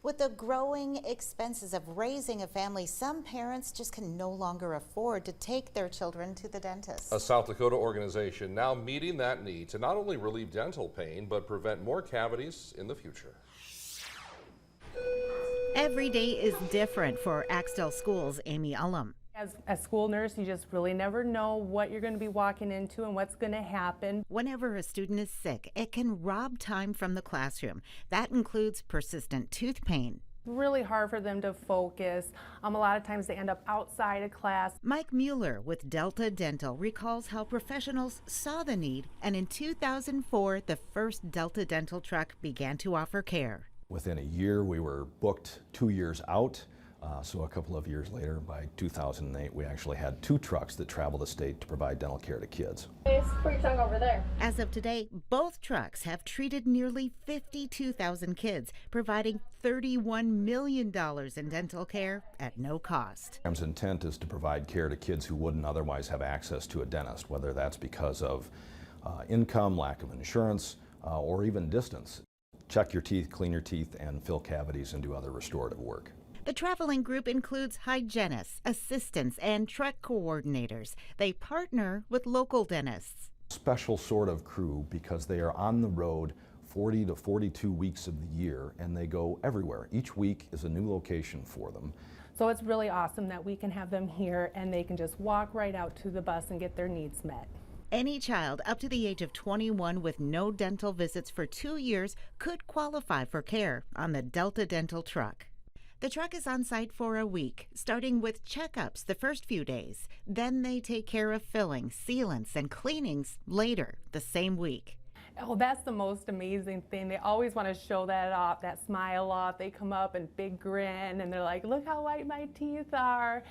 With the growing expenses of raising a family, some parents just can no longer afford to take their children to the dentist. A South Dakota organization now meeting that need to not only relieve dental pain, but prevent more cavities in the future. Every day is different for Axtell Schools' Amy Ullum. As a school nurse, you just really never know what you're going to be walking into and what's going to happen. Whenever a student is sick, it can rob time from the classroom. That includes persistent tooth pain. Really hard for them to focus. A lot of times they end up outside of class. Mike Mueller with Delta Dental recalls how professionals saw the need, and in 2004, the first Delta Dental truck began to offer care. Within a year, we were booked 2 years out. So a couple of years later, by 2008, we actually had 2 trucks that travel the state to provide dental care to kids. Put your tongue over there. As of today, both trucks have treated nearly 52,000 kids, providing $31 million in dental care at no cost. The program's intent is to provide care to kids who wouldn't otherwise have access to a dentist, whether that's because of income, lack of insurance, or even distance. Check your teeth, clean your teeth, and fill cavities and do other restorative work. The traveling group includes hygienists, assistants, and truck coordinators. They partner with local dentists. Special sort of crew because they are on the road 40 to 42 weeks of the year, and they go everywhere. Each week is a new location for them. So it's really awesome that we can have them here and they can just walk right out to the bus and get their needs met. Any child up to the age of 21 with no dental visits for 2 years could qualify for care on the Delta Dental truck. The truck is on site for a week, starting with checkups the first few days. Then they take care of fillings, sealants, and cleanings later the same week. Oh, that's the most amazing thing. They always want to show that off, that smile off. They come up and big grin and they're like, look how white my teeth are.